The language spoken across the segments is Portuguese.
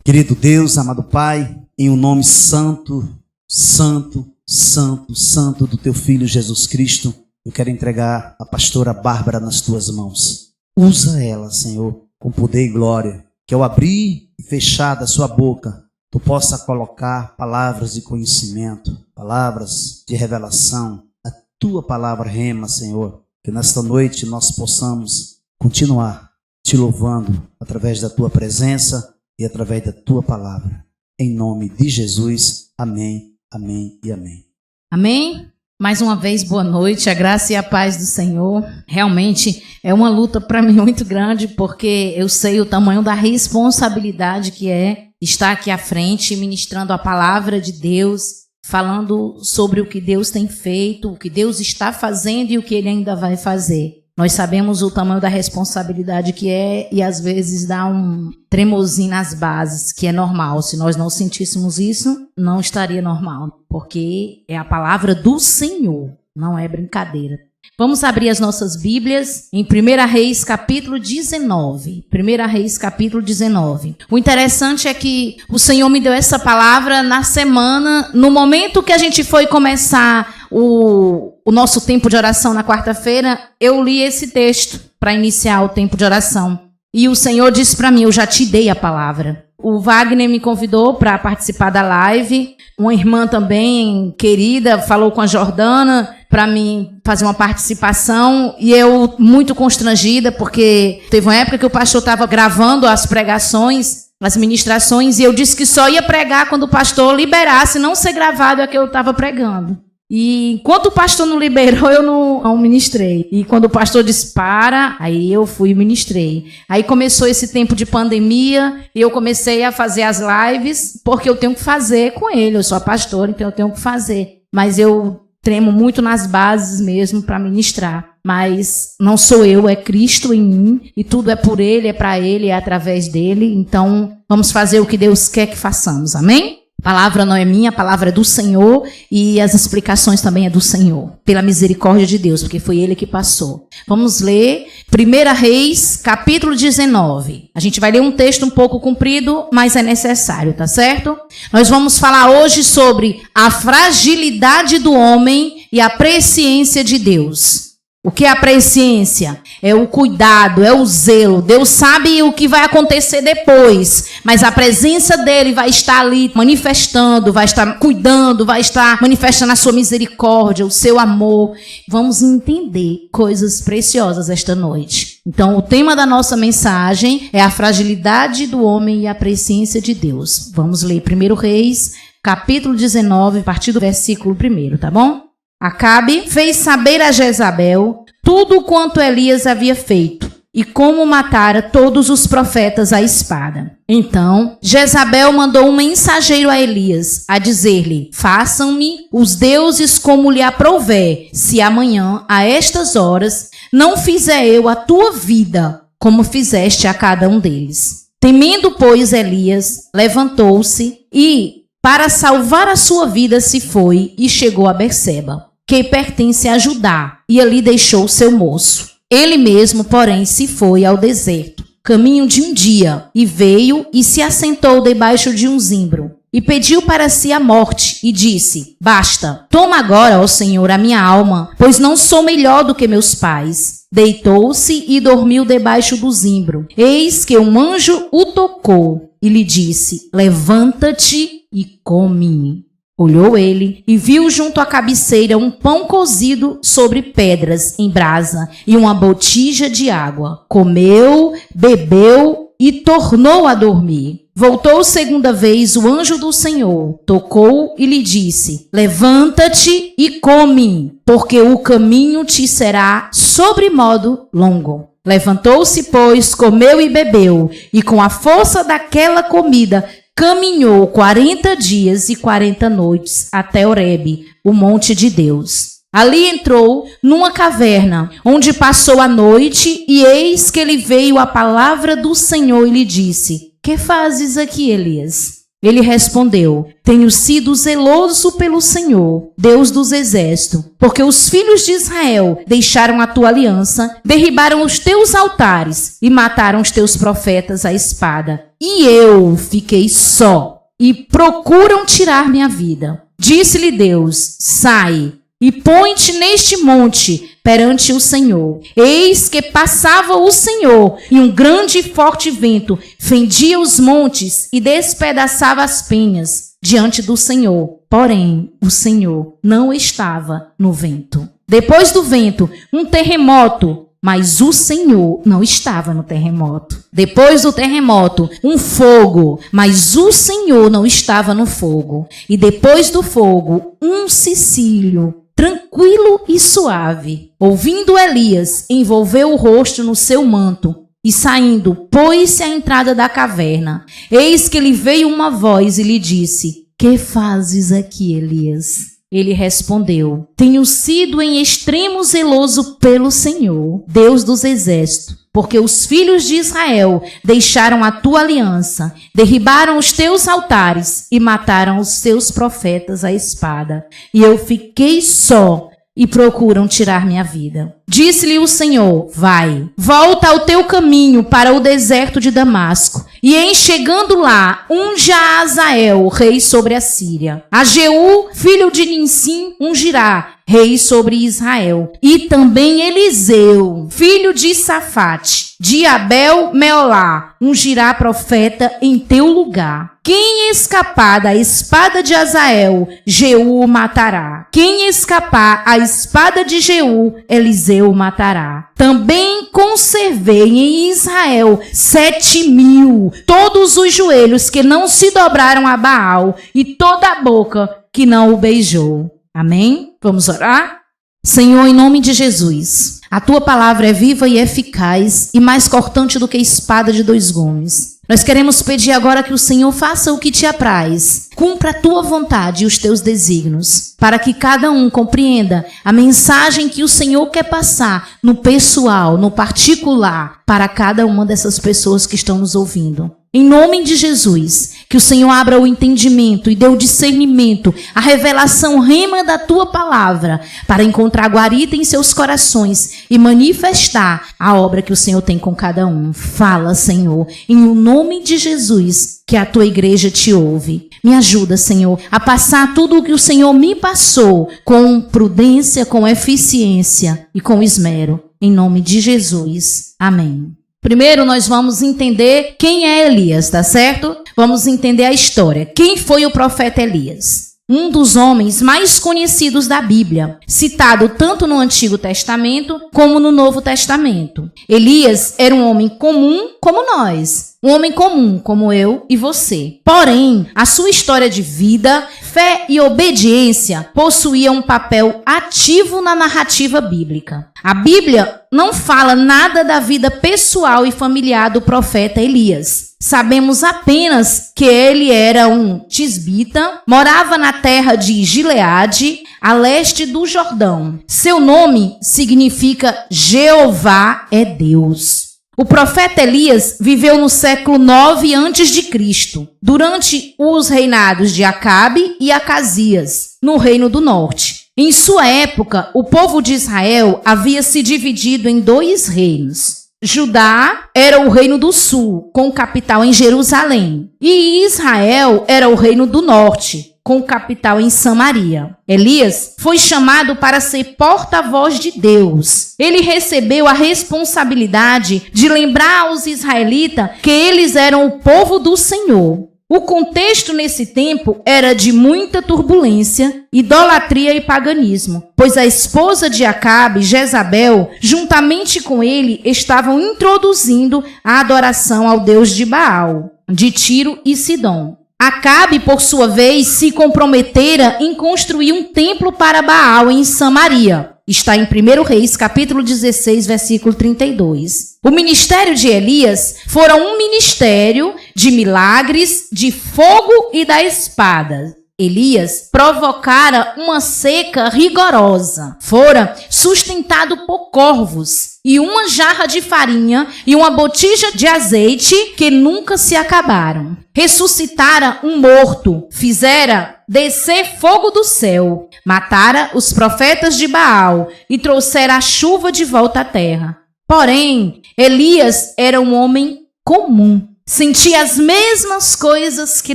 Querido Deus, amado Pai, em o nome santo, santo, santo, santo do Teu Filho Jesus Cristo, eu quero entregar a pastora Bárbara nas Tuas mãos. Usa ela, Senhor, com poder e glória, que ao abrir e fechar da sua boca, Tu possa colocar palavras de conhecimento, palavras de revelação, a Tua palavra rema, Senhor, que nesta noite nós possamos continuar Te louvando através da Tua presença e através da Tua palavra. Em nome de Jesus, amém, amém e amém. Amém? Mais uma vez, boa noite, a graça e a paz do Senhor. Realmente é uma luta para mim muito grande, porque eu sei o tamanho da responsabilidade que é estar aqui à frente, ministrando a palavra de Deus, falando sobre o que Deus tem feito, o que Deus está fazendo e o que Ele ainda vai fazer. Nós sabemos o tamanho da responsabilidade que é e às vezes dá um tremozinho nas bases, que é normal. Se nós não sentíssemos isso, não estaria normal, porque é a palavra do Senhor, não é brincadeira. Vamos abrir as nossas Bíblias em 1 Reis, capítulo 19. 1 Reis, capítulo 19. O interessante é que o Senhor me deu essa palavra na semana, no momento que a gente foi começar o nosso tempo de oração na quarta-feira, eu li esse texto para iniciar o tempo de oração. E o Senhor disse para mim, eu já te dei a palavra. O Wagner me convidou para participar da live. Uma irmã também, querida, falou com a Jordana para mim fazer uma participação. E eu, muito constrangida, porque teve uma época que o pastor estava gravando as pregações, as ministrações, e eu disse que só ia pregar quando o pastor liberasse, não ser gravado é que eu estava pregando. E enquanto o pastor não liberou, eu não ministrei. E quando o pastor disse para, aí eu fui e ministrei. Aí começou esse tempo de pandemia e eu comecei a fazer as lives, porque eu tenho que fazer com ele. Eu sou a pastora, então eu tenho que fazer. Mas eu tremo muito nas bases mesmo para ministrar. Mas não sou eu, é Cristo em mim. E tudo é por Ele, é para Ele, é através dEle. Então vamos fazer o que Deus quer que façamos. Amém? A palavra não é minha, a palavra é do Senhor e as explicações também é do Senhor, pela misericórdia de Deus, porque foi Ele que passou. Vamos ler 1 Reis, capítulo 19. A gente vai ler um texto um pouco comprido, mas é necessário, tá certo? Nós vamos falar hoje sobre a fragilidade do homem e a presciência de Deus. O que é a presciência? É o cuidado, é o zelo. Deus sabe o que vai acontecer depois, mas a presença dele vai estar ali manifestando, vai estar cuidando, vai estar manifestando a sua misericórdia, o seu amor. Vamos entender coisas preciosas esta noite. Então, o tema da nossa mensagem é a fragilidade do homem e a presciência de Deus. Vamos ler 1 Reis, capítulo 19, a partir do versículo 1, tá bom? Acabe fez saber a Jezabel tudo quanto Elias havia feito e como matara todos os profetas à espada. Então, Jezabel mandou um mensageiro a Elias, a dizer-lhe, façam-me os deuses como lhe aprouver, se amanhã, a estas horas, não fizer eu a tua vida, como fizeste a cada um deles. Temendo, pois, Elias, levantou-se e, para salvar a sua vida, se foi e chegou a Berseba, que pertence a Judá, e ali deixou seu moço. Ele mesmo, porém, se foi ao deserto, caminho de um dia, e veio e se assentou debaixo de um zimbro, e pediu para si a morte, e disse, basta, toma agora, ó Senhor, a minha alma, pois não sou melhor do que meus pais. Deitou-se e dormiu debaixo do zimbro. Eis que um anjo o tocou, e lhe disse, levanta-te e come. Olhou ele e viu junto à cabeceira um pão cozido sobre pedras em brasa e uma botija de água. Comeu, bebeu e tornou a dormir. Voltou segunda vez o anjo do Senhor, tocou e lhe disse, levanta-te e come, porque o caminho te será sobremodo longo. Levantou-se, pois, comeu e bebeu, e com a força daquela comida, caminhou 40 dias e 40 noites até Horebe, o monte de Deus. Ali entrou numa caverna, onde passou a noite, e eis que lhe veio a palavra do Senhor e lhe disse, que fazes aqui, Elias? Ele respondeu: tenho sido zeloso pelo Senhor, Deus dos exércitos, porque os filhos de Israel deixaram a tua aliança, derribaram os teus altares e mataram os teus profetas à espada. E eu fiquei só, e procuram tirar minha vida. Disse-lhe Deus: sai e põe-te neste monte perante o Senhor. Eis que passava o Senhor, e um grande e forte vento fendia os montes e despedaçava as penhas diante do Senhor. Porém, o Senhor não estava no vento. Depois do vento, um terremoto, mas o Senhor não estava no terremoto. Depois do terremoto, um fogo, mas o Senhor não estava no fogo. E depois do fogo, um cicílio, tranquilo e suave. Ouvindo Elias, envolveu o rosto no seu manto e saindo, pôs-se à entrada da caverna. Eis que lhe veio uma voz e lhe disse: que fazes aqui, Elias? Ele respondeu: tenho sido em extremo zeloso pelo Senhor, Deus dos exércitos, porque os filhos de Israel deixaram a tua aliança, derribaram os teus altares e mataram os teus profetas à espada. E eu fiquei só, e procuram tirar minha vida. Disse-lhe o Senhor: vai, volta ao teu caminho para o deserto de Damasco, e em chegando lá, unja a Azael, rei sobre a Síria. A Jeú, filho de Ninsim, ungirá, rei sobre Israel. E também Eliseu, filho de Safate, de Abel Meolá, ungirá profeta em teu lugar. Quem escapar da espada de Azael, Jeú o matará. Quem escapar a espada de Jeú, Eliseu o matará. Também conservei em Israel 7.000, todos os joelhos que não se dobraram a Baal e toda a boca que não o beijou. Amém? Vamos orar? Senhor, em nome de Jesus, a tua palavra é viva e eficaz e mais cortante do que espada de dois gumes. Nós queremos pedir agora que o Senhor faça o que te apraz, cumpra a tua vontade e os teus desígnios, para que cada um compreenda a mensagem que o Senhor quer passar no pessoal, no particular, para cada uma dessas pessoas que estão nos ouvindo. Em nome de Jesus, que o Senhor abra o entendimento e dê o discernimento, a revelação rema da tua palavra, para encontrar guarida em seus corações e manifestar a obra que o Senhor tem com cada um. Fala, Senhor, em o nome de Jesus, que a tua igreja te ouve. Me ajuda, Senhor, a passar tudo o que o Senhor me passou com prudência, com eficiência e com esmero. Em nome de Jesus. Amém. Primeiro nós vamos entender quem é Elias, tá certo? Vamos entender a história. Quem foi o profeta Elias? Um dos homens mais conhecidos da Bíblia, citado tanto no Antigo Testamento como no Novo Testamento. Elias era um homem comum como nós. Um homem comum, como eu e você. Porém, a sua história de vida, fé e obediência possuía um papel ativo na narrativa bíblica. A Bíblia não fala nada da vida pessoal e familiar do profeta Elias. Sabemos apenas que ele era um tisbita, morava na terra de Gileade, a leste do Jordão. Seu nome significa Jeová é Deus. O profeta Elias viveu no século 9 a.C., durante os reinados de Acabe e Acasias, no Reino do Norte. Em sua época, o povo de Israel havia se dividido em dois reinos. Judá era o reino do sul, com capital em Jerusalém, e Israel era o reino do norte, com capital em Samaria. Elias foi chamado para ser porta-voz de Deus. Ele recebeu a responsabilidade de lembrar aos israelitas que eles eram o povo do Senhor. O contexto nesse tempo era de muita turbulência, idolatria e paganismo, pois a esposa de Acabe, Jezabel, juntamente com ele, estavam introduzindo a adoração ao deus de Baal, de Tiro e Sidom. Acabe, por sua vez, se comprometera em construir um templo para Baal em Samaria. Está em 1 Reis, capítulo 16, versículo 32. O ministério de Elias fora um ministério de milagres, de fogo e da espada. Elias provocara uma seca rigorosa. Fora sustentado por corvos. e uma jarra de farinha e uma botija de azeite que nunca se acabaram. Ressuscitara um morto, fizera descer fogo do céu, matara os profetas de Baal e trouxera a chuva de volta à terra. Porém, Elias era um homem comum, sentia as mesmas coisas que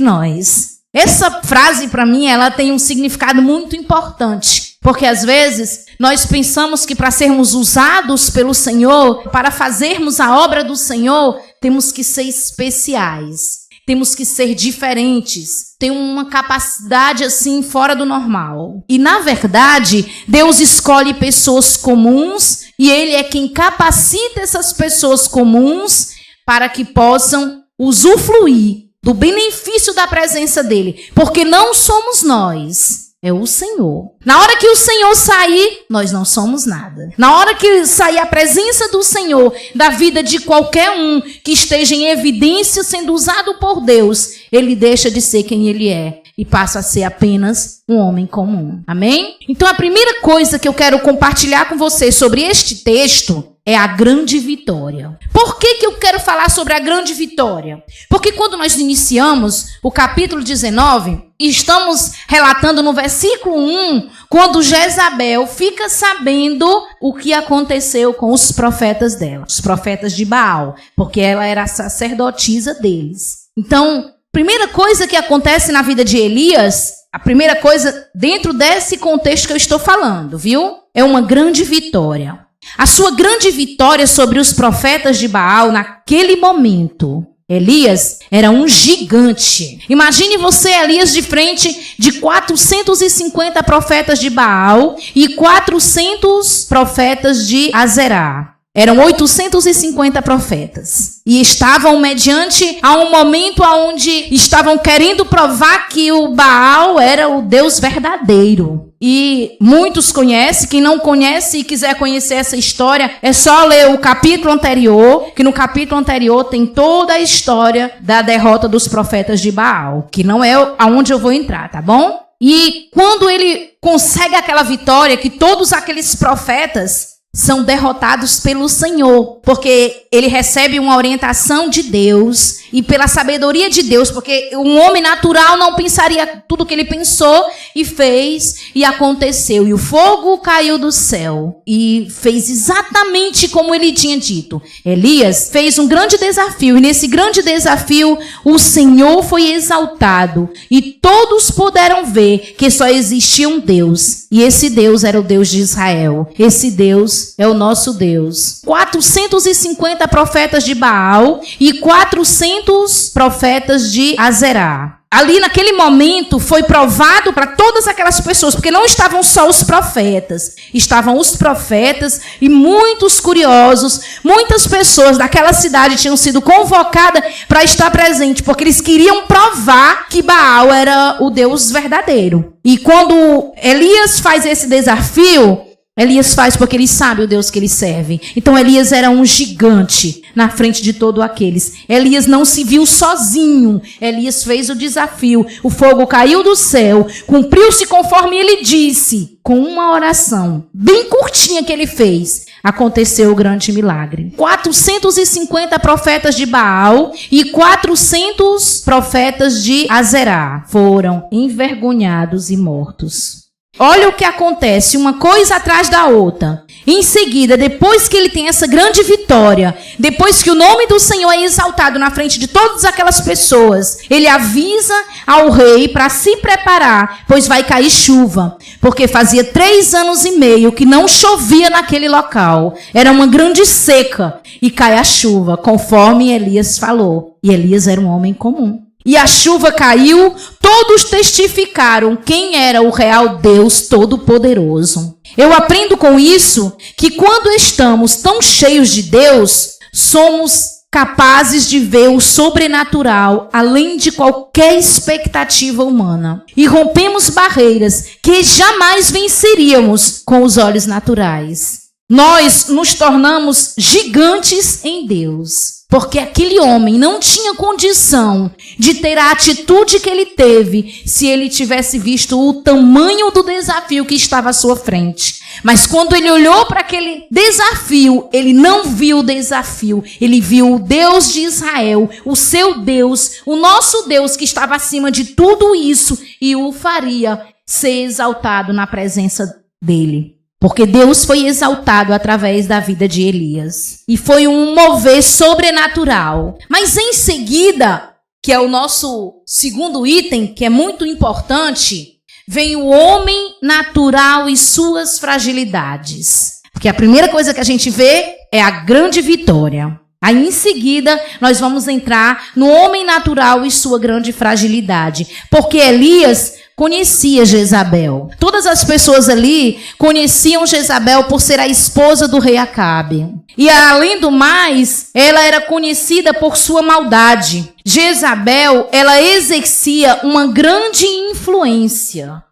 nós. Essa frase, para mim, ela tem um significado muito importante, porque às vezes nós pensamos que para sermos usados pelo Senhor, para fazermos a obra do Senhor, temos que ser especiais, temos que ser diferentes, ter uma capacidade assim fora do normal. E na verdade, Deus escolhe pessoas comuns e Ele é quem capacita essas pessoas comuns para que possam usufruir do benefício da presença dele, porque não somos nós, é o Senhor. Na hora que o Senhor sair, nós não somos nada. Na hora que sair a presença do Senhor da vida de qualquer um que esteja em evidência sendo usado por Deus, ele deixa de ser quem ele é e passa a ser apenas um homem comum. Amém? Então a primeira coisa que eu quero compartilhar com vocês sobre este texto é a grande vitória. Por que eu quero falar sobre a grande vitória? Porque quando nós iniciamos o capítulo 19, estamos relatando no versículo 1, quando Jezabel fica sabendo o que aconteceu com os profetas dela, os profetas de Baal, porque ela era a sacerdotisa deles. Então, primeira coisa que acontece na vida de Elias, a primeira coisa dentro desse contexto que eu estou falando, viu? É uma grande vitória. A sua grande vitória sobre os profetas de Baal naquele momento. Elias era um gigante. Imagine você, Elias, de frente de 450 profetas de Baal e 400 profetas de Azerá. Eram 850 profetas. E estavam mediante a um momento onde estavam querendo provar que o Baal era o Deus verdadeiro. E muitos conhecem, quem não conhece e quiser conhecer essa história, é só ler o capítulo anterior, que no capítulo anterior tem toda a história da derrota dos profetas de Baal, que não é aonde eu vou entrar, tá bom? E quando ele consegue aquela vitória, que todos aqueles profetas são derrotados pelo Senhor, porque ele recebe uma orientação de Deus e pela sabedoria de Deus, porque um homem natural não pensaria tudo que ele pensou e fez e aconteceu. E o fogo caiu do céu e fez exatamente como ele tinha dito. Elias fez um grande desafio e nesse grande desafio o Senhor foi exaltado e todos puderam ver que só existia um Deus e esse Deus era o Deus de Israel. Esse Deus é o nosso Deus. 450 profetas de Baal e 400 profetas de Azerá. Ali naquele momento foi provado para todas aquelas pessoas, porque não estavam só os profetas, estavam os profetas e muitos curiosos, muitas pessoas daquela cidade tinham sido convocadas para estar presente, porque eles queriam provar que Baal era o Deus verdadeiro. E quando Elias faz esse desafio, Elias faz porque ele sabe o Deus que ele serve. Então Elias era um gigante na frente de todos aqueles. Elias não se viu sozinho. Elias fez o desafio. O fogo caiu do céu. Cumpriu-se conforme ele disse. Com uma oração bem curtinha que ele fez, aconteceu o grande milagre. 450 profetas de Baal e 400 profetas de Azerá foram envergonhados e mortos. Olha o que acontece, uma coisa atrás da outra. Em seguida, depois que ele tem essa grande vitória, depois que o nome do Senhor é exaltado na frente de todas aquelas pessoas, ele avisa ao rei para se preparar, pois vai cair chuva. Porque fazia 3 anos e meio que não chovia naquele local. Era uma grande seca e cai a chuva, conforme Elias falou. E Elias era um homem comum. E a chuva caiu, todos testificaram quem era o real Deus Todo-Poderoso. Eu aprendo com isso que quando estamos tão cheios de Deus, somos capazes de ver o sobrenatural além de qualquer expectativa humana. E rompemos barreiras que jamais venceríamos com os olhos naturais. Nós nos tornamos gigantes em Deus. porque aquele homem não tinha condição de ter a atitude que ele teve se ele tivesse visto o tamanho do desafio que estava à sua frente. Mas quando ele olhou para aquele desafio, ele não viu o desafio, ele viu o Deus de Israel, o seu Deus, o nosso Deus que estava acima de tudo isso e o faria ser exaltado na presença dele. Porque Deus foi exaltado através da vida de Elias. E foi um mover sobrenatural. Mas em seguida, que é o nosso segundo item, que é muito importante, vem o homem natural e suas fragilidades. Porque a primeira coisa que a gente vê é a grande vitória. Aí em seguida, nós vamos entrar no homem natural e sua grande fragilidade. Porque Elias conhecia Jezabel. Todas as pessoas ali conheciam Jezabel por ser a esposa do rei Acabe. E além do mais, ela era conhecida por sua maldade. Jezabel, ela exercia uma grande influência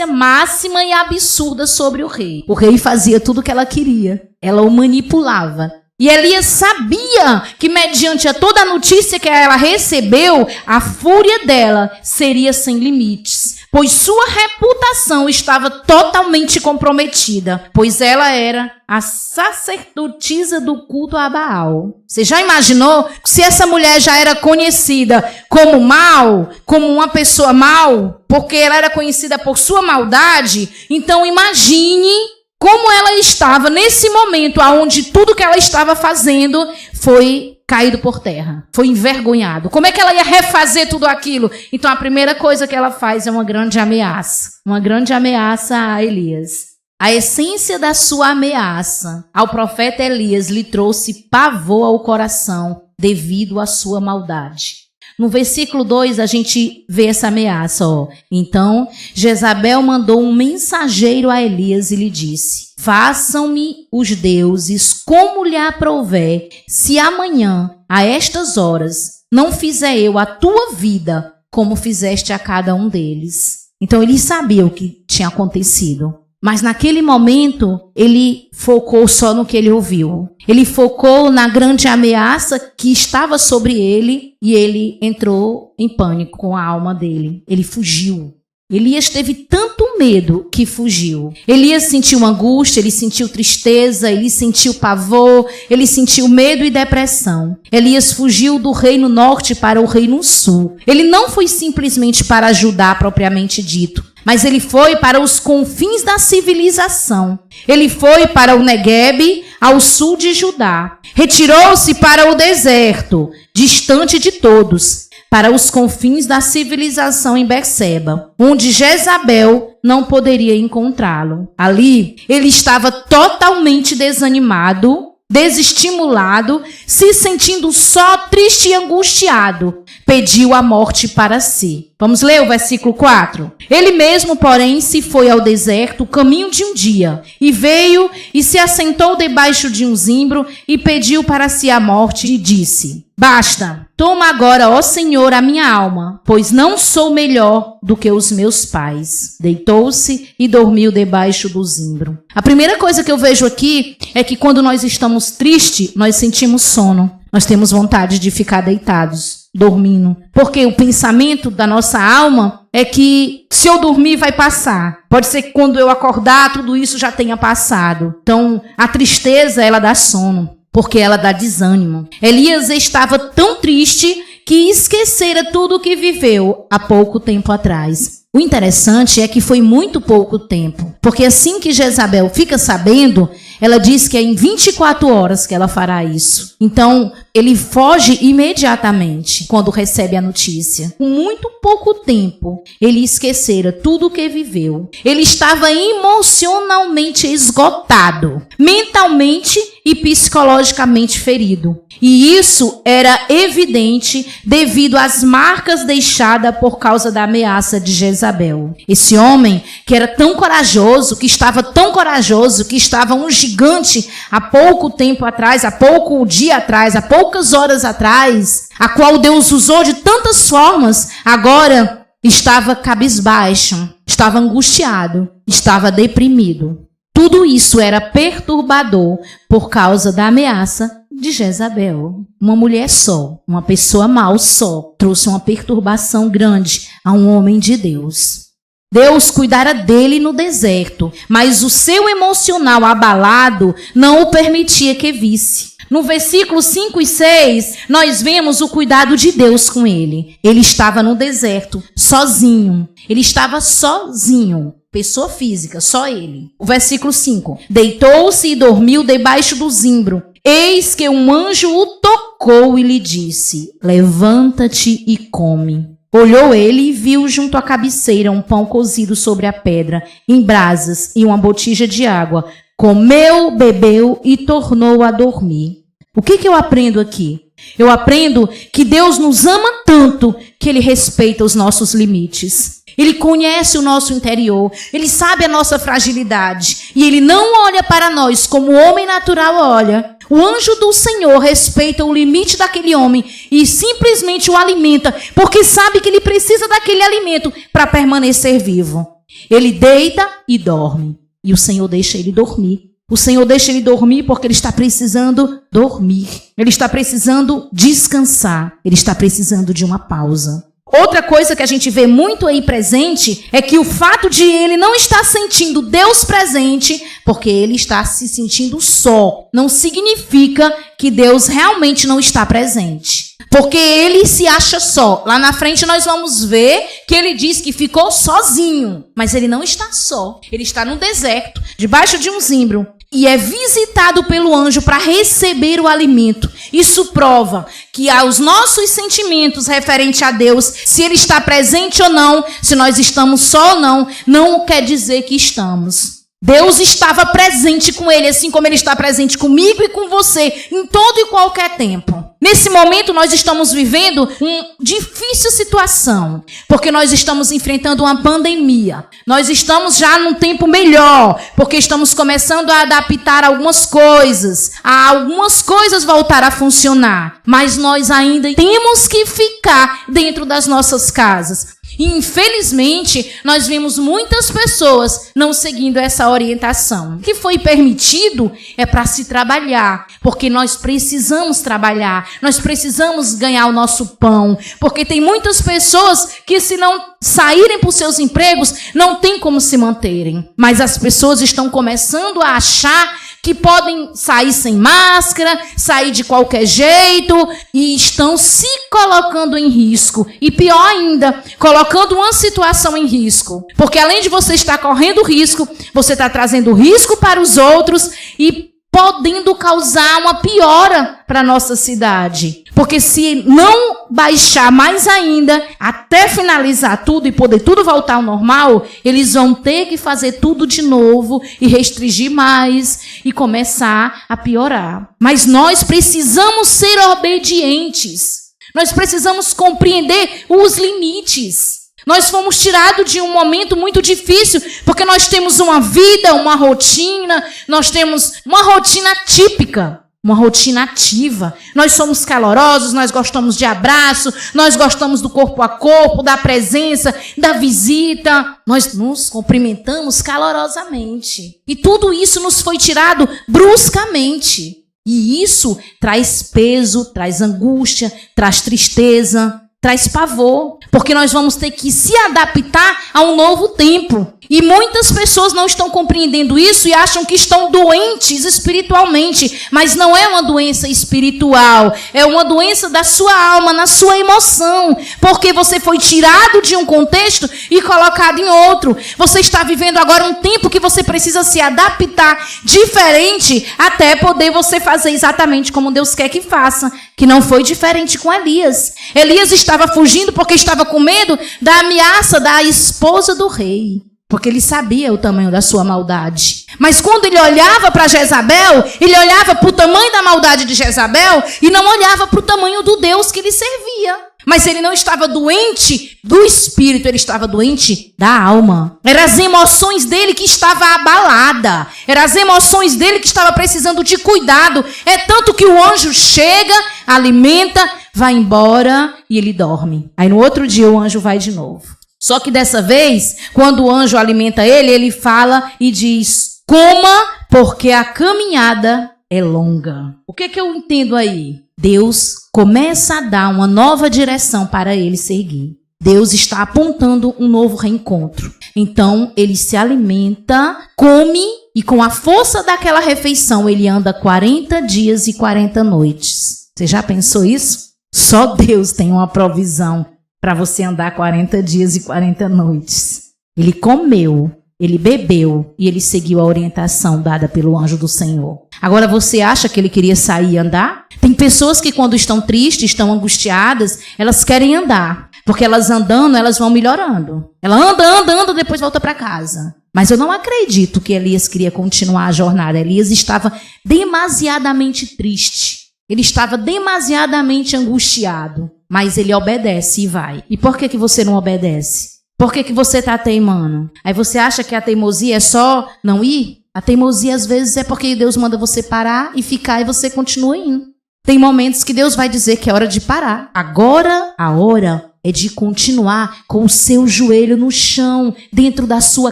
máxima e absurda sobre o rei. O rei fazia tudo o que ela queria. Ela o manipulava. E Elias sabia que, mediante a toda a notícia que ela recebeu, a fúria dela seria sem limites, pois sua reputação estava totalmente comprometida, pois ela era a sacerdotisa do culto a Baal. Você já imaginou se essa mulher já era conhecida como mal, como uma pessoa mal, porque ela era conhecida por sua maldade? Então imagine como ela estava nesse momento onde tudo que ela estava fazendo foi caído por terra, foi envergonhado. Como é que ela ia refazer tudo aquilo? Então a primeira coisa que ela faz é uma grande ameaça a Elias. A essência da sua ameaça ao profeta Elias lhe trouxe pavor ao coração devido à sua maldade. No versículo 2, a gente vê essa ameaça. Então, Jezabel mandou um mensageiro a Elias e lhe disse: façam-me os deuses como lhe aprouver, se amanhã, a estas horas, não fizer eu a tua vida como fizeste a cada um deles. Então, ele sabia o que tinha acontecido. Mas naquele momento, ele focou só no que ele ouviu. Ele focou na grande ameaça que estava sobre ele e ele entrou em pânico com a alma dele. Ele fugiu. Elias teve tanto medo que fugiu. Elias sentiu angústia, ele sentiu tristeza, ele sentiu pavor, ele sentiu medo e depressão. Elias fugiu do reino norte para o reino sul. Ele não foi simplesmente para Judá propriamente dito, mas ele foi para os confins da civilização. Ele foi para o Neguebe, ao sul de Judá. Retirou-se para o deserto, distante de todos, para os confins da civilização em Berseba, onde Jezabel não poderia encontrá-lo. Ali, ele estava totalmente desanimado, desestimulado, se sentindo só, triste e angustiado. Pediu a morte para si. Vamos ler o versículo 4? Ele mesmo, porém, se foi ao deserto, o caminho de um dia, e veio e se assentou debaixo de um zimbro e pediu para si a morte e disse: basta, toma agora, ó Senhor, a minha alma, pois não sou melhor do que os meus pais. Deitou-se e dormiu debaixo do zimbro. A primeira coisa que eu vejo aqui é que quando nós estamos tristes, nós sentimos sono. Nós temos vontade de ficar deitados, dormindo. Porque o pensamento da nossa alma é que se eu dormir vai passar. Pode ser que quando eu acordar tudo isso já tenha passado. Então a tristeza ela dá sono, porque ela dá desânimo. Elias estava tão triste que esquecera tudo o que viveu há pouco tempo atrás. O interessante é que foi muito pouco tempo, porque assim que Jezabel fica sabendo, ela diz que é em 24 horas que ela fará isso. Então, ele foge imediatamente quando recebe a notícia. Com muito pouco tempo, ele esquecera tudo o que viveu. Ele estava emocionalmente esgotado, mentalmente e psicologicamente ferido. E isso era evidente devido às marcas deixadas por causa da ameaça de Jezabel. Esse homem que era tão corajoso, que estava tão corajoso, que estava um gigante há pouco tempo atrás, há pouco dia atrás, há poucas horas atrás, a qual Deus usou de tantas formas, agora estava cabisbaixo, estava angustiado, estava deprimido. Tudo isso era perturbador por causa da ameaça de Jezabel. Uma mulher só, uma pessoa mal só, trouxe uma perturbação grande a um homem de Deus. Deus cuidara dele no deserto, mas o seu emocional abalado não o permitia que visse. No versículo 5 e 6, nós vemos o cuidado de Deus com ele. Ele estava no deserto, sozinho. Ele estava sozinho. Pessoa física, só ele. O versículo 5. Deitou-se e dormiu debaixo do zimbro. Eis que um anjo o tocou e lhe disse: levanta-te e come. Olhou ele e viu junto à cabeceira um pão cozido sobre a pedra, em brasas, e uma botija de água. Comeu, bebeu e tornou a dormir. O que eu aprendo aqui? Eu aprendo que Deus nos ama tanto que Ele respeita os nossos limites. Ele conhece o nosso interior, Ele sabe a nossa fragilidade e Ele não olha para nós como o homem natural olha. O anjo do Senhor respeita o limite daquele homem e simplesmente o alimenta, porque sabe que ele precisa daquele alimento para permanecer vivo. Ele deita e dorme, e o Senhor deixa ele dormir. O Senhor deixa ele dormir porque ele está precisando dormir. Ele está precisando descansar. Ele está precisando de uma pausa. Outra coisa que a gente vê muito aí presente é que o fato de ele não estar sentindo Deus presente, porque ele está se sentindo só, não significa que Deus realmente não está presente. Porque ele se acha só. Lá na frente nós vamos ver que ele diz que ficou sozinho. Mas ele não está só. Ele está no deserto, debaixo de um zimbro. E é visitado pelo anjo para receber o alimento. Isso prova que aos nossos sentimentos referente a Deus, se Ele está presente ou não, se nós estamos só ou não, não quer dizer que estamos. Deus estava presente com ele, assim como Ele está presente comigo e com você, em todo e qualquer tempo. Nesse momento, nós estamos vivendo uma difícil situação, porque nós estamos enfrentando uma pandemia. Nós estamos já num tempo melhor, porque estamos começando a adaptar algumas coisas, a algumas coisas voltar a funcionar. Mas nós ainda temos que ficar dentro das nossas casas. E, infelizmente, nós vimos muitas pessoas não seguindo essa orientação. O que foi permitido é para se trabalhar, porque nós precisamos trabalhar, nós precisamos ganhar o nosso pão, porque tem muitas pessoas que, se não saírem para os seus empregos, não tem como se manterem. Mas as pessoas estão começando a achar que podem sair sem máscara, sair de qualquer jeito, e estão se colocando em risco. E pior ainda, colocando uma situação em risco. Porque além de você estar correndo risco, você está trazendo risco para os outros e podendo causar uma piora para a nossa cidade. Porque se não baixar mais ainda, até finalizar tudo e poder tudo voltar ao normal, eles vão ter que fazer tudo de novo e restringir mais e começar a piorar. Mas nós precisamos ser obedientes. Nós precisamos compreender os limites. Nós fomos tirados de um momento muito difícil, porque nós temos uma vida, uma rotina, nós temos uma rotina típica, uma rotina ativa. Nós somos calorosos, nós gostamos de abraço, nós gostamos do corpo a corpo, da presença, da visita. Nós nos cumprimentamos calorosamente. E tudo isso nos foi tirado bruscamente. E isso traz peso, traz angústia, traz tristeza, traz pavor, porque nós vamos ter que se adaptar a um novo tempo. E muitas pessoas não estão compreendendo isso e acham que estão doentes espiritualmente, mas não é uma doença espiritual, é uma doença da sua alma, na sua emoção, porque você foi tirado de um contexto e colocado em outro. Você está vivendo agora um tempo que você precisa se adaptar diferente até poder você fazer exatamente como Deus quer que faça, que não foi diferente com Elias. Elias estava fugindo porque estava com medo da ameaça da esposa do rei. Porque ele sabia o tamanho da sua maldade. Mas quando ele olhava para Jezabel, ele olhava para o tamanho da maldade de Jezabel e não olhava para o tamanho do Deus que ele servia. Mas ele não estava doente do espírito, ele estava doente da alma. Eram as emoções dele que estavam abaladas. Eram as emoções dele que estavam precisando de cuidado. É tanto que o anjo chega, alimenta, vai embora e ele dorme. Aí no outro dia o anjo vai de novo. Só que dessa vez, quando o anjo alimenta ele, ele fala e diz: coma, porque a caminhada é longa. O que eu entendo aí? Deus começa a dar uma nova direção para ele seguir. Deus está apontando um novo reencontro. Então, ele se alimenta, come, e com a força daquela refeição, ele anda 40 dias e 40 noites. Você já pensou isso? Só Deus tem uma provisão para você andar 40 dias e 40 noites. Ele comeu, ele bebeu e ele seguiu a orientação dada pelo anjo do Senhor. Agora, você acha que ele queria sair e andar? Tem pessoas que quando estão tristes, estão angustiadas, elas querem andar. Porque elas andando, elas vão melhorando. Ela anda, depois volta para casa. Mas eu não acredito que Elias queria continuar a jornada. Elias estava demasiadamente triste. Ele estava demasiadamente angustiado. Mas ele obedece e vai. E por que você não obedece? Por que você está teimando? Aí você acha que a teimosia é só não ir? A teimosia às vezes é porque Deus manda você parar e ficar e você continua indo. Tem momentos que Deus vai dizer que é hora de parar. Agora, a hora é de continuar com o seu joelho no chão, dentro da sua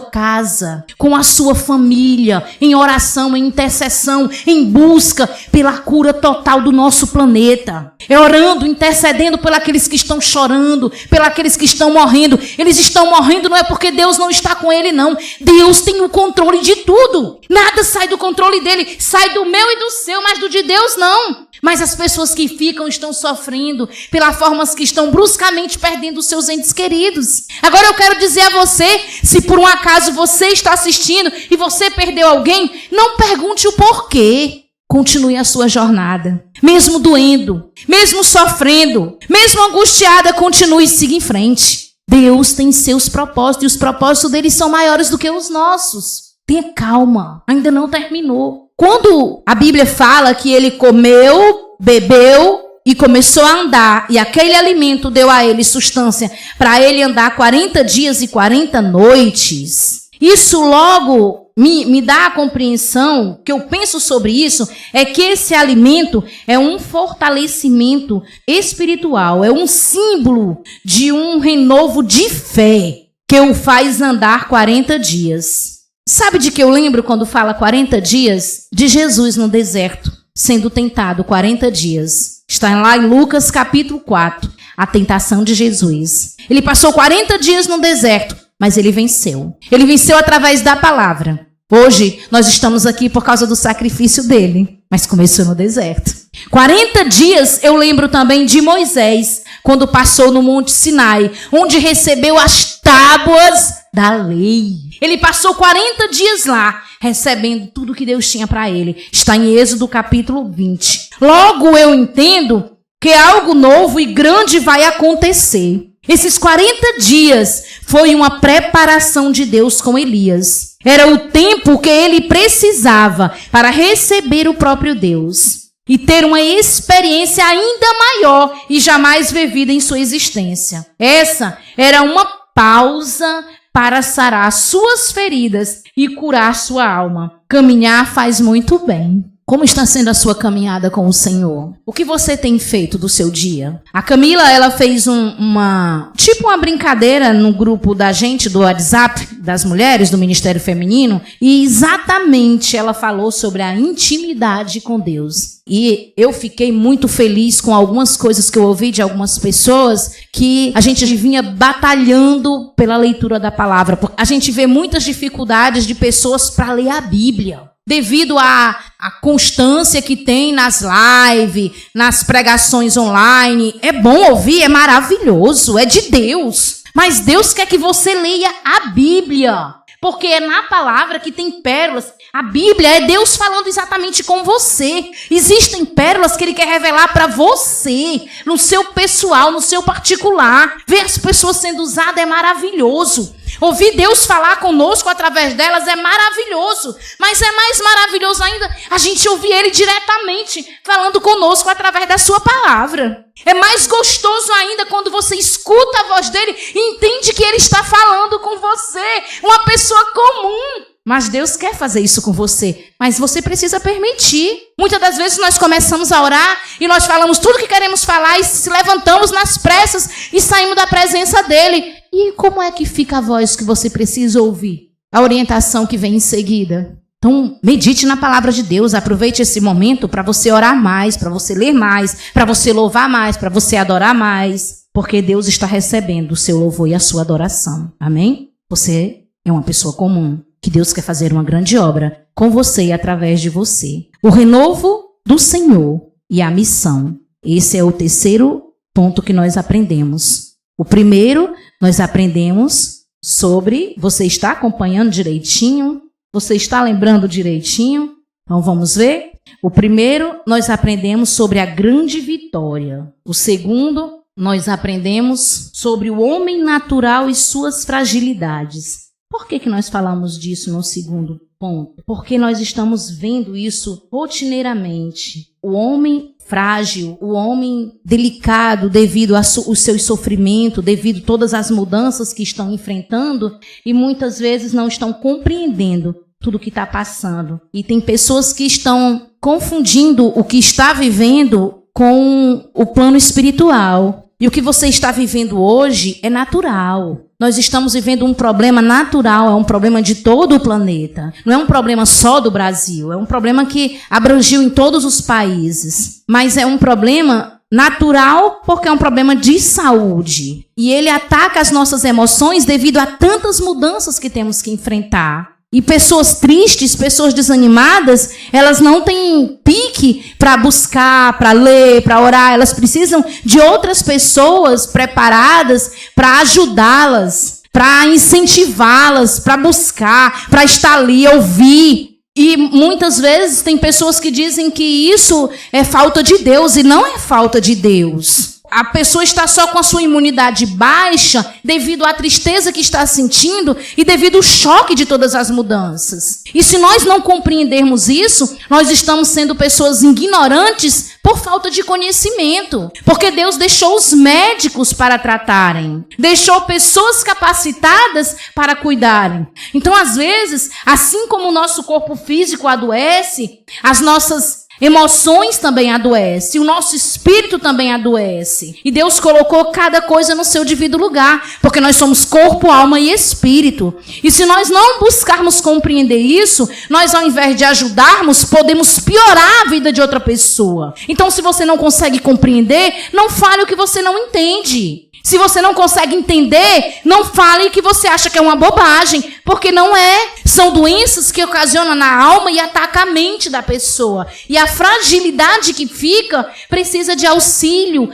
casa, com a sua família, em oração, em intercessão, em busca pela cura total do nosso planeta. É orando, intercedendo por aqueles que estão chorando, por aqueles que estão morrendo. Eles estão morrendo não é porque Deus não está com ele, não. Deus tem o controle de tudo. Nada sai do controle dele, sai do meu e do seu, mas do de Deus não. Mas as pessoas que ficam estão sofrendo pelas formas que estão bruscamente perdendo os seus entes queridos. Agora eu quero dizer a você, se por um acaso você está assistindo e você perdeu alguém, não pergunte o porquê. Continue a sua jornada. Mesmo doendo, mesmo sofrendo, mesmo angustiada, continue e siga em frente. Deus tem seus propósitos e os propósitos dele são maiores do que os nossos. Tenha calma, ainda não terminou. Quando a Bíblia fala que ele comeu, bebeu e começou a andar, e aquele alimento deu a ele substância para ele andar 40 dias e 40 noites, isso logo me dá a compreensão, que eu penso sobre isso, é que esse alimento é um fortalecimento espiritual, é um símbolo de um renovo de fé que o faz andar 40 dias. Sabe de que eu lembro quando fala 40 dias? De Jesus no deserto, sendo tentado 40 dias. Está lá em Lucas capítulo 4, a tentação de Jesus. Ele passou 40 dias no deserto, mas ele venceu. Ele venceu através da palavra. Hoje, nós estamos aqui por causa do sacrifício dele, mas começou no deserto. 40 dias eu lembro também de Moisés, quando passou no Monte Sinai, onde recebeu as tábuas da lei. Ele passou 40 dias lá, recebendo tudo que Deus tinha para ele. Está em Êxodo capítulo 20. Logo eu entendo que algo novo e grande vai acontecer. Esses 40 dias foi uma preparação de Deus com Elias. Era o tempo que ele precisava para receber o próprio Deus e ter uma experiência ainda maior e jamais vivida em sua existência. Essa era uma pausa para sarar suas feridas e curar sua alma. Caminhar faz muito bem. Como está sendo a sua caminhada com o Senhor? O que você tem feito do seu dia? A Camila, ela fez uma brincadeira no grupo da gente, do WhatsApp, das mulheres, do Ministério Feminino, e exatamente ela falou sobre a intimidade com Deus. E eu fiquei muito feliz com algumas coisas que eu ouvi de algumas pessoas que a gente vinha batalhando pela leitura da palavra. A gente vê muitas dificuldades de pessoas para ler a Bíblia. Devido à constância que tem nas lives, nas pregações online. É bom ouvir, é maravilhoso, é de Deus. Mas Deus quer que você leia a Bíblia. Porque é na palavra que tem pérolas. A Bíblia é Deus falando exatamente com você. Existem pérolas que Ele quer revelar para você, no seu pessoal, no seu particular. Ver as pessoas sendo usadas é maravilhoso. Ouvir Deus falar conosco através delas é maravilhoso. Mas é mais maravilhoso ainda a gente ouvir Ele diretamente falando conosco através da sua palavra. É mais gostoso ainda quando você escuta a voz dele e entende que ele está falando com você, uma pessoa comum. Mas Deus quer fazer isso com você, mas você precisa permitir. Muitas das vezes nós começamos a orar e nós falamos tudo que queremos falar e se levantamos nas pressas e saímos da presença dele. E como é que fica a voz que você precisa ouvir? A orientação que vem em seguida. Então, medite na palavra de Deus, aproveite esse momento para você orar mais, para você ler mais, para você louvar mais, para você adorar mais, porque Deus está recebendo o seu louvor e a sua adoração. Amém? Você é uma pessoa comum, que Deus quer fazer uma grande obra com você e através de você. O renovo do Senhor e a missão. Esse é o terceiro ponto que nós aprendemos. O primeiro, nós aprendemos sobre, você está acompanhando direitinho? Você está lembrando direitinho? Então vamos ver? O primeiro, nós aprendemos sobre a grande vitória. O segundo, nós aprendemos sobre o homem natural e suas fragilidades. Por que nós falamos disso no segundo ponto? Porque nós estamos vendo isso rotineiramente. O homem frágil, o homem delicado devido ao seu sofrimento, devido a todas as mudanças que estão enfrentando e muitas vezes não estão compreendendo tudo o que está passando. E tem pessoas que estão confundindo o que está vivendo com o plano espiritual. E o que você está vivendo hoje é natural. Nós estamos vivendo um problema natural, é um problema de todo o planeta. Não é um problema só do Brasil, é um problema que abrangiu em todos os países. Mas é um problema natural porque é um problema de saúde. E ele ataca as nossas emoções devido a tantas mudanças que temos que enfrentar. E pessoas tristes, pessoas desanimadas, elas não têm pique para buscar, para ler, para orar. Elas precisam de outras pessoas preparadas para ajudá-las, para incentivá-las, para buscar, para estar ali, ouvir. E muitas vezes tem pessoas que dizem que isso é falta de Deus e não é falta de Deus. A pessoa está só com a sua imunidade baixa devido à tristeza que está sentindo e devido ao choque de todas as mudanças. E se nós não compreendermos isso, nós estamos sendo pessoas ignorantes por falta de conhecimento. Porque Deus deixou os médicos para tratarem. Deixou pessoas capacitadas para cuidarem. Então, às vezes, assim como o nosso corpo físico adoece, as nossas emoções também adoecem, o nosso espírito também adoece. E Deus colocou cada coisa no seu devido lugar, porque nós somos corpo, alma e espírito. E se nós não buscarmos compreender isso, nós ao invés de ajudarmos, podemos piorar a vida de outra pessoa. Então se você não consegue compreender, não fale o que você não entende. Se você não consegue entender, não fale que você acha que é uma bobagem, porque não é. São doenças que ocasionam na alma e atacam a mente da pessoa. E a fragilidade que fica precisa de auxílio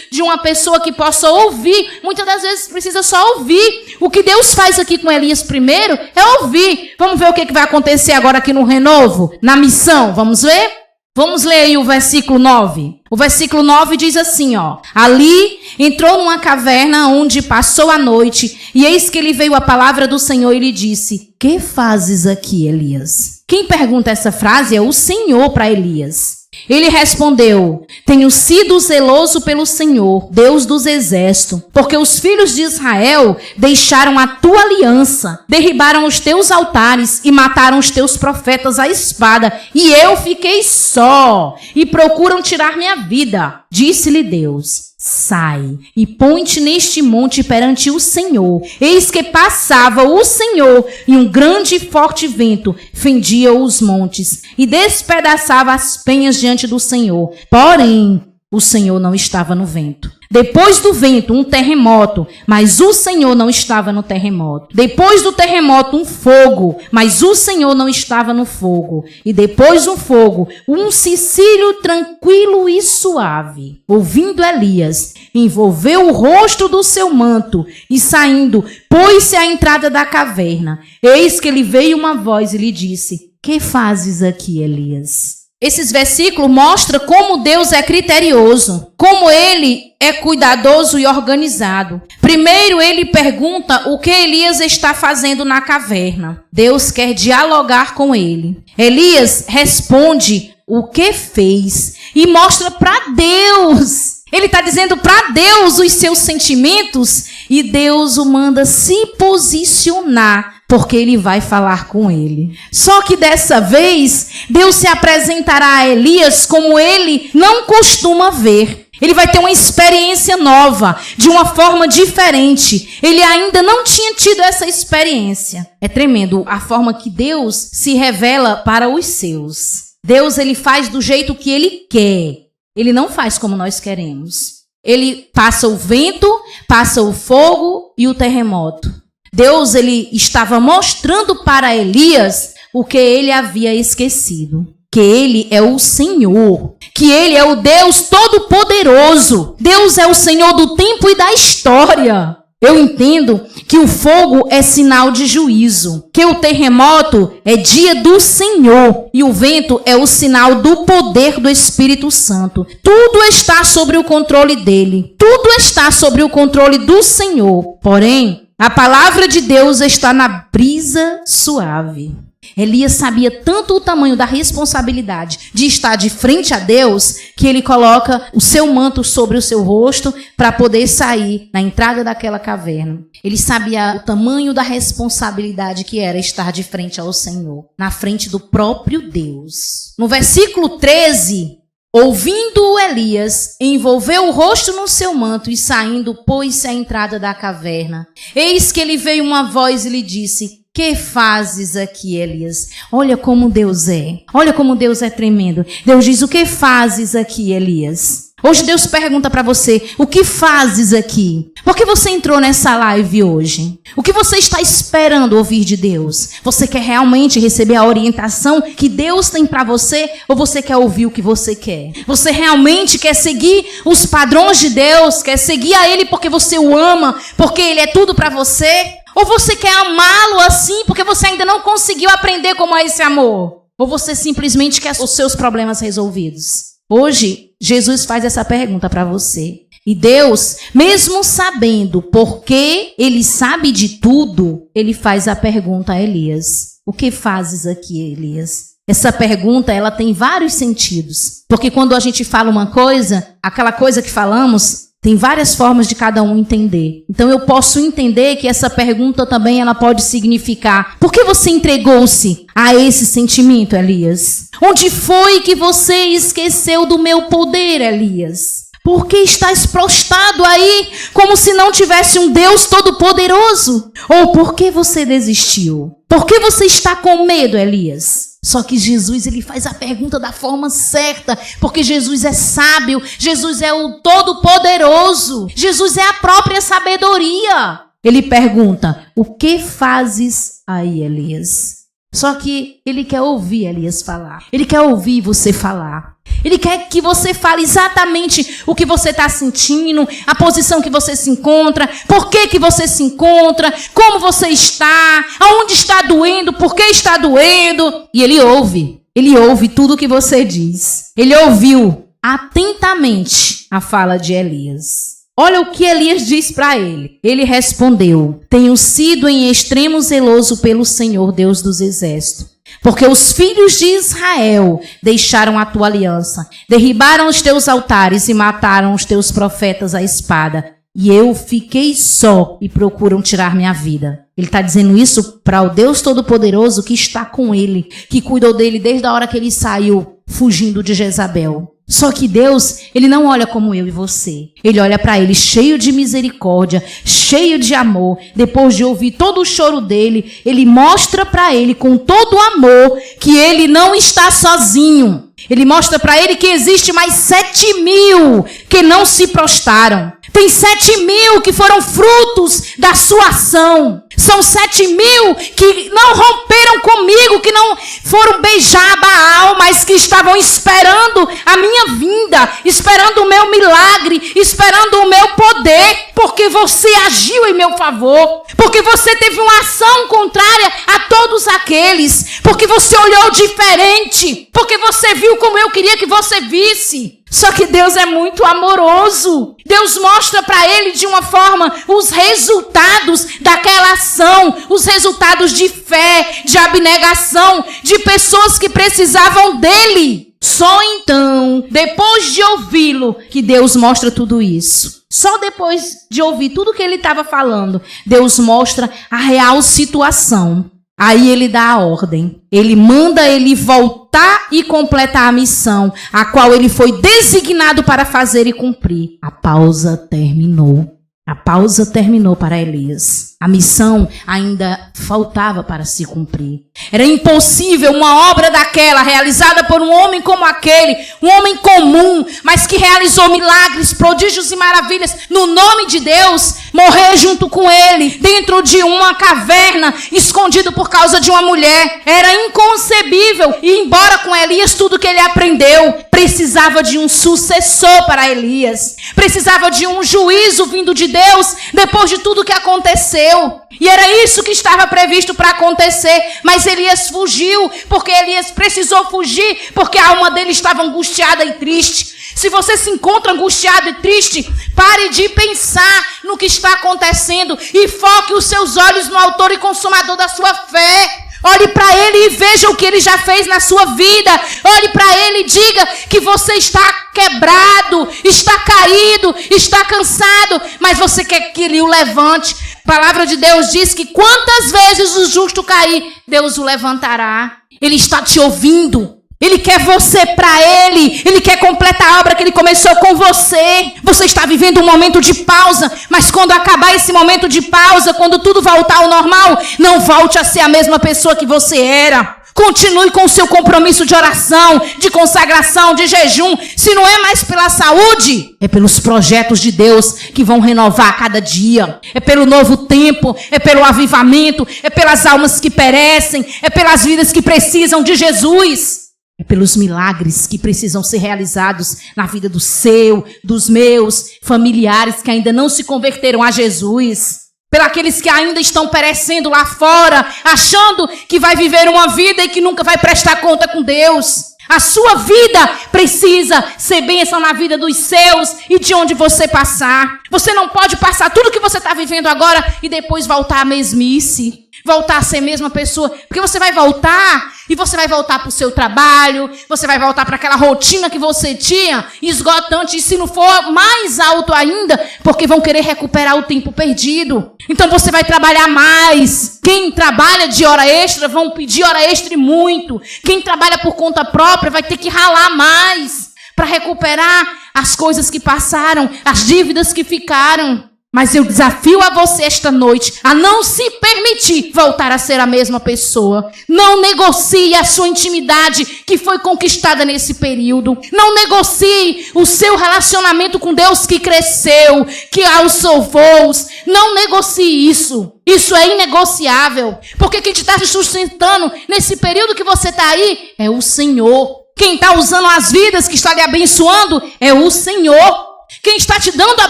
de uma pessoa que possa ouvir. Muitas das vezes precisa só ouvir. O que Deus faz aqui com Elias primeiro é ouvir. Vamos ver o que vai acontecer agora aqui no renovo, na missão. Vamos ver? Vamos ler aí o versículo 9. O versículo 9 diz assim, ó. Ali entrou numa caverna onde passou a noite, e eis que lhe veio a palavra do Senhor e lhe disse: que fazes aqui, Elias? Quem pergunta essa frase é o Senhor para Elias. Ele respondeu: tenho sido zeloso pelo Senhor, Deus dos exércitos, porque os filhos de Israel deixaram a tua aliança, derribaram os teus altares e mataram os teus profetas à espada, e eu fiquei só, e procuram tirar minha vida. Disse-lhe Deus: sai e põe-te neste monte perante o Senhor. Eis que passava o Senhor, e um grande e forte vento fendia os montes e despedaçava as penhas diante do Senhor. Porém, o Senhor não estava no vento. Depois do vento, um terremoto, mas o Senhor não estava no terremoto. Depois do terremoto, um fogo, mas o Senhor não estava no fogo. E depois do fogo, um cicílio tranquilo e suave. Ouvindo Elias, envolveu o rosto do seu manto e saindo, pôs-se à entrada da caverna. Eis que lhe veio uma voz e lhe disse: que fazes aqui, Elias? Esses versículos mostram como Deus é criterioso, como Ele é cuidadoso e organizado. Primeiro, Ele pergunta o que Elias está fazendo na caverna. Deus quer dialogar com ele. Elias responde o que fez e mostra para Deus. Ele está dizendo para Deus os seus sentimentos e Deus o manda se posicionar, porque ele vai falar com ele. Só que dessa vez, Deus se apresentará a Elias como ele não costuma ver. Ele vai ter uma experiência nova, de uma forma diferente. Ele ainda não tinha tido essa experiência. É tremendo a forma que Deus se revela para os seus. Deus, ele faz do jeito que ele quer. Ele não faz como nós queremos. Ele passa o vento, passa o fogo e o terremoto. Deus, ele estava mostrando para Elias o que ele havia esquecido. Que ele é o Senhor, que ele é o Deus Todo-Poderoso. Deus é o Senhor do tempo e da história. Eu entendo que o fogo é sinal de juízo, que o terremoto é dia do Senhor e o vento é o sinal do poder do Espírito Santo. Tudo está sobre o controle dele, tudo está sobre o controle do Senhor. Porém, a palavra de Deus está na brisa suave. Elias sabia tanto o tamanho da responsabilidade de estar de frente a Deus, que ele coloca o seu manto sobre o seu rosto para poder sair na entrada daquela caverna. Ele sabia o tamanho da responsabilidade que era estar de frente ao Senhor, na frente do próprio Deus. No versículo 13, ouvindo Elias, envolveu o rosto no seu manto e saindo, pôs-se à entrada da caverna. Eis que lhe veio uma voz e lhe disse: que fazes aqui, Elias? Olha como Deus é. Olha como Deus é tremendo. Deus diz: o que fazes aqui, Elias? Hoje Deus pergunta para você: o que fazes aqui? Por que você entrou nessa live hoje? O que você está esperando ouvir de Deus? Você quer realmente receber a orientação que Deus tem para você? Ou você quer ouvir o que você quer? Você realmente quer seguir os padrões de Deus? Quer seguir a Ele porque você o ama? Porque Ele é tudo para você? Ou você quer amá-lo assim porque você ainda não conseguiu aprender como é esse amor? Ou você simplesmente quer os seus problemas resolvidos? Hoje, Jesus faz essa pergunta para você. E Deus, mesmo sabendo porque Ele sabe de tudo, Ele faz a pergunta a Elias: o que fazes aqui, Elias? Essa pergunta, ela tem vários sentidos. Porque quando a gente fala uma coisa, aquela coisa que falamos, tem várias formas de cada um entender. Então eu posso entender que essa pergunta também ela pode significar: por que você entregou-se a esse sentimento, Elias? Onde foi que você esqueceu do meu poder, Elias? Por que estás prostrado aí como se não tivesse um Deus todo-poderoso? Ou por que você desistiu? Por que você está com medo, Elias? Só que Jesus, ele faz a pergunta da forma certa, porque Jesus é sábio, Jesus é o Todo-Poderoso, Jesus é a própria sabedoria. Ele pergunta: o que fazes aí, Elias? Só que ele quer ouvir Elias falar, ele quer ouvir você falar. Ele quer que você fale exatamente o que você está sentindo, a posição que você se encontra, por que você se encontra, como você está, aonde está doendo, por que está doendo. E ele ouve tudo o que você diz. Ele ouviu atentamente a fala de Elias. Olha o que Elias diz para ele. Ele respondeu: tenho sido em extremo zeloso pelo Senhor, Deus dos exércitos. Porque os filhos de Israel deixaram a tua aliança, derribaram os teus altares e mataram os teus profetas à espada. E eu fiquei só e procuram tirar minha vida. Ele está dizendo isso para o Deus Todo-Poderoso que está com ele, que cuidou dele desde a hora que ele saiu fugindo de Jezabel. Só que Deus, ele não olha como eu e você. Ele olha para ele cheio de misericórdia, cheio de amor. Depois de ouvir todo o choro dele, ele mostra para ele com todo o amor que ele não está sozinho. Ele mostra para ele que existe mais 7.000 que não se prostraram. Tem 7.000 que foram frutos da sua ação. São 7.000 que não romperam comigo, que não foram beijar Baal, mas que estavam esperando a minha vinda, esperando o meu milagre, esperando o meu poder, porque você agiu em meu favor, porque você teve uma ação contrária a todos aqueles, porque você olhou diferente, porque você viu como eu queria que você visse. Só que Deus é muito amoroso. Deus mostra para ele de uma forma os resultados daquela ação, os resultados de fé, de abnegação, de pessoas que precisavam dele. Só então, depois de ouvi-lo, que Deus mostra tudo isso. Só depois de ouvir tudo que ele estava falando, Deus mostra a real situação. Aí ele dá a ordem. Ele manda ele voltar e completar a missão, a qual ele foi designado para fazer e cumprir. A pausa terminou. A pausa terminou para Elias. A missão ainda faltava para se cumprir. Era impossível uma obra daquela, realizada por um homem como aquele, um homem comum, mas que realizou milagres, prodígios e maravilhas no nome de Deus, morrer junto com ele, dentro de uma caverna, escondido por causa de uma mulher. Era inconcebível. E embora com Elias tudo que ele aprendeu, precisava de um sucessor para Elias. Precisava de um juízo vindo de Deus depois de tudo que aconteceu. E era isso que estava previsto para acontecer. Mas Elias fugiu, porque Elias precisou fugir, porque a alma dele estava angustiada e triste. Se você se encontra angustiado e triste, pare de pensar no que está acontecendo e foque os seus olhos no autor e consumador da sua fé. Olhe para ele e veja o que ele já fez na sua vida. Olhe para ele e diga que você está quebrado, está caído, está cansado, mas você quer que ele o levante. A palavra de Deus diz que quantas vezes o justo cair, Deus o levantará. Ele está te ouvindo. Ele quer você para ele. Ele quer completar a obra que ele começou com você. Você está vivendo um momento de pausa, mas quando acabar esse momento de pausa, quando tudo voltar ao normal, não volte a ser a mesma pessoa que você era. Continue com o seu compromisso de oração, de consagração, de jejum. Se não é mais pela saúde, é pelos projetos de Deus que vão renovar a cada dia. É pelo novo tempo, é pelo avivamento, é pelas almas que perecem, é pelas vidas que precisam de Jesus. É pelos milagres que precisam ser realizados na vida do seu, dos meus familiares que ainda não se converteram a Jesus. Pelos que ainda estão perecendo lá fora, achando que vai viver uma vida e que nunca vai prestar conta com Deus. A sua vida precisa ser bênção na vida dos seus e de onde você passar. Você não pode passar tudo que você está vivendo agora e depois voltar à mesmice. Voltar a ser a mesma pessoa. Porque você vai voltar e você vai voltar para o seu trabalho. Você vai voltar para aquela rotina que você tinha, esgotante. E se não for mais alto ainda, porque vão querer recuperar o tempo perdido. Então você vai trabalhar mais. Quem trabalha de hora extra vão pedir hora extra e muito. Quem trabalha por conta própria vai ter que ralar mais para recuperar as coisas que passaram, as dívidas que ficaram. Mas eu desafio a você esta noite a não se permitir voltar a ser a mesma pessoa. Não negocie a sua intimidade que foi conquistada nesse período. Não negocie o seu relacionamento com Deus que cresceu, que alçou voos. Não negocie isso. Isso é inegociável. Porque quem está te sustentando nesse período que você está aí é o Senhor. Quem está usando as vidas, que está lhe abençoando, é o Senhor. Quem está te dando a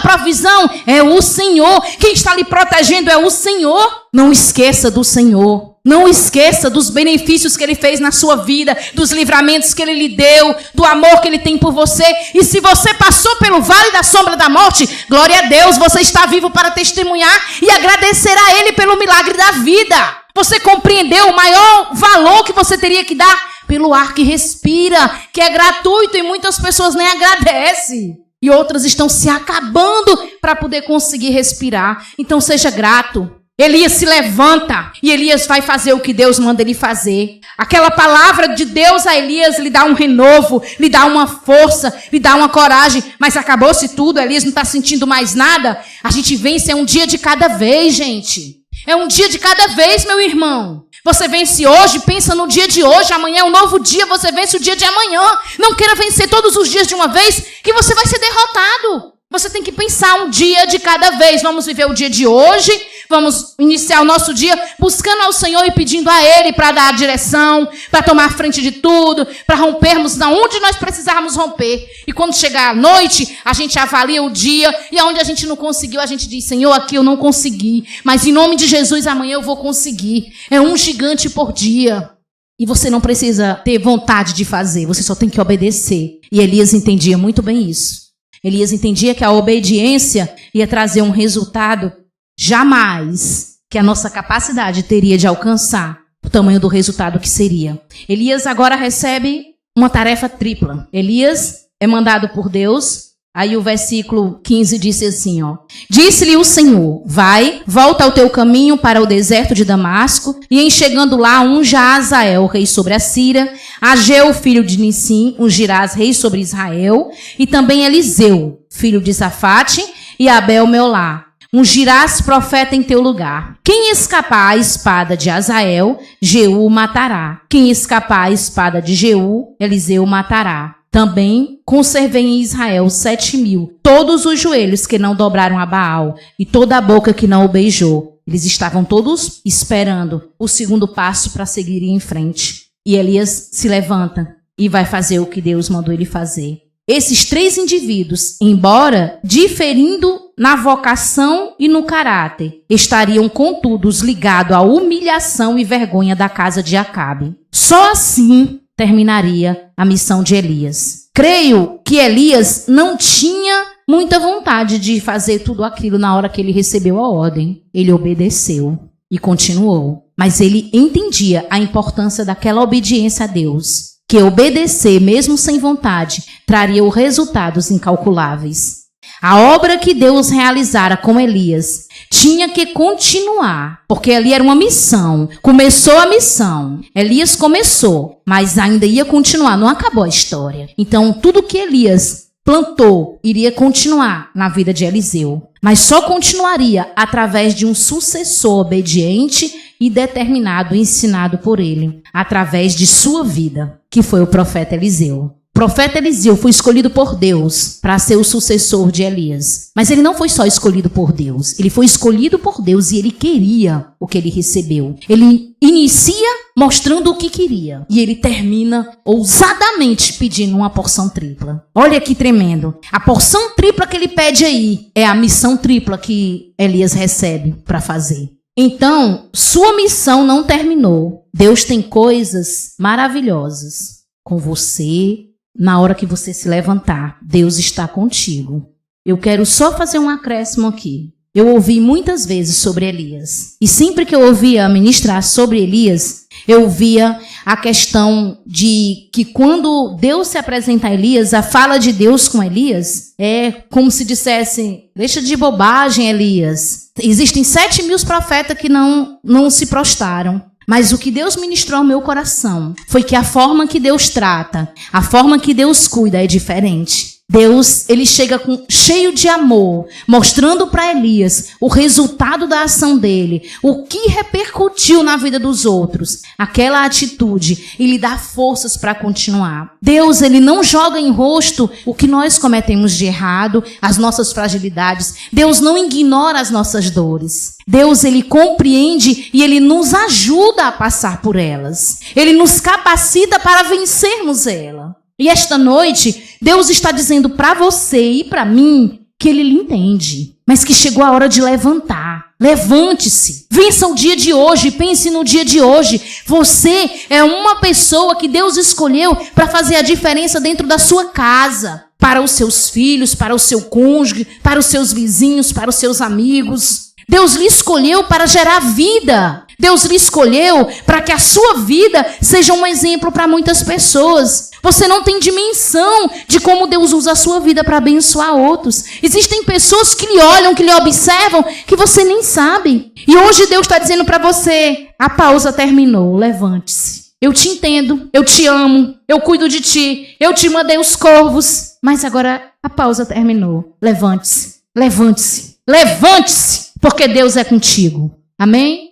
provisão é o Senhor. Quem está lhe protegendo é o Senhor. Não esqueça do Senhor. Não esqueça dos benefícios que Ele fez na sua vida, dos livramentos que Ele lhe deu, do amor que Ele tem por você. E se você passou pelo vale da sombra da morte, glória a Deus, você está vivo para testemunhar e agradecer a Ele pelo milagre da vida. Você compreendeu o maior valor que você teria que dar pelo ar que respira, que é gratuito e muitas pessoas nem agradecem. E outras estão se acabando para poder conseguir respirar. Então seja grato. Elias se levanta e Elias vai fazer o que Deus manda ele fazer. Aquela palavra de Deus a Elias lhe dá um renovo, lhe dá uma força, lhe dá uma coragem. Mas acabou-se tudo, Elias não está sentindo mais nada. A gente vence, é um dia de cada vez, gente. É um dia de cada vez, meu irmão. Você vence hoje, pensa no dia de hoje, amanhã é um novo dia, você vence o dia de amanhã. Não queira vencer todos os dias de uma vez, que você vai ser derrotado. Você tem que pensar um dia de cada vez. Vamos viver o dia de hoje, vamos iniciar o nosso dia buscando ao Senhor e pedindo a Ele para dar a direção, para tomar frente de tudo, para rompermos onde nós precisarmos romper. E quando chegar a noite, a gente avalia o dia e aonde a gente não conseguiu, a gente diz, Senhor, aqui eu não consegui, mas em nome de Jesus amanhã eu vou conseguir. É um gigante por dia. E você não precisa ter vontade de fazer, você só tem que obedecer. E Elias entendia muito bem isso. Elias entendia que a obediência ia trazer um resultado jamais que a nossa capacidade teria de alcançar o tamanho do resultado que seria. Elias agora recebe uma tarefa tripla. Elias é mandado por Deus Aí o versículo 15 disse assim, ó. Disse-lhe o Senhor, vai, volta ao teu caminho para o deserto de Damasco, e em chegando lá unja a Azael, rei sobre a Síria, Ageu, filho de Nissim, ungirás rei sobre Israel, e também Eliseu, filho de Safate, e Abel Meolá. Ungirás profeta em teu lugar. Quem escapar à espada de Azael, Jeú o matará. Quem escapar à espada de Jeú, Eliseu o matará. Também conservei em Israel 7.000, todos os joelhos que não dobraram a Baal, e toda a boca que não o beijou. Eles estavam todos esperando o segundo passo para seguirem em frente. E Elias se levanta e vai fazer o que Deus mandou ele fazer. Esses 3 indivíduos, embora diferindo na vocação e no caráter, estariam, contudo, ligados à humilhação e vergonha da casa de Acabe. Só assim terminaria a missão de Elias. Creio que Elias não tinha muita vontade de fazer tudo aquilo na hora que ele recebeu a ordem. Ele obedeceu e continuou. Mas ele entendia a importância daquela obediência a Deus. Que obedecer, mesmo sem vontade, traria resultados incalculáveis. A obra que Deus realizara com Elias tinha que continuar, porque ali era uma missão. Começou a missão. Elias começou, mas ainda ia continuar, não acabou a história. Então, tudo que Elias plantou iria continuar na vida de Eliseu, mas só continuaria através de um sucessor obediente e determinado, ensinado por ele, através de sua vida, que foi o profeta Eliseu. O profeta Eliseu foi escolhido por Deus para ser o sucessor de Elias. Mas ele não foi só escolhido por Deus. Ele foi escolhido por Deus e ele queria o que ele recebeu. Ele inicia mostrando o que queria. E ele termina ousadamente pedindo uma porção tripla. Olha que tremendo. A porção tripla que ele pede aí é a missão tripla que Elias recebe para fazer. Então, sua missão não terminou. Deus tem coisas maravilhosas com você. Na hora que você se levantar, Deus está contigo. Eu quero só fazer um acréscimo aqui. Eu ouvi muitas vezes sobre Elias. E sempre que eu ouvia ministrar sobre Elias, eu ouvia a questão de que quando Deus se apresenta a Elias, a fala de Deus com Elias é como se dissesse, deixa de bobagem, Elias. Existem 7.000 profetas que não se prostraram. Mas o que Deus ministrou ao meu coração foi que a forma que Deus trata, a forma que Deus cuida é diferente. Deus, ele chega cheio de amor, mostrando para Elias o resultado da ação dele, o que repercutiu na vida dos outros, aquela atitude, e lhe dá forças para continuar. Deus, ele não joga em rosto o que nós cometemos de errado, as nossas fragilidades. Deus não ignora as nossas dores. Deus, ele compreende e ele nos ajuda a passar por elas. Ele nos capacita para vencermos ela. E esta noite, Deus está dizendo para você e para mim que ele lhe entende, mas que chegou a hora de levantar. Levante-se, vença o dia de hoje, pense no dia de hoje. Você é uma pessoa que Deus escolheu para fazer a diferença dentro da sua casa, para os seus filhos, para o seu cônjuge, para os seus vizinhos, para os seus amigos. Deus lhe escolheu para gerar vida. Deus lhe escolheu para que a sua vida seja um exemplo para muitas pessoas. Você não tem dimensão de como Deus usa a sua vida para abençoar outros. Existem pessoas que lhe olham, que lhe observam, que você nem sabe. E hoje Deus está dizendo para você, a pausa terminou, levante-se. Eu te entendo, eu te amo, eu cuido de ti, eu te mandei os corvos. Mas agora a pausa terminou. Levante-se, levante-se, levante-se, porque Deus é contigo. Amém?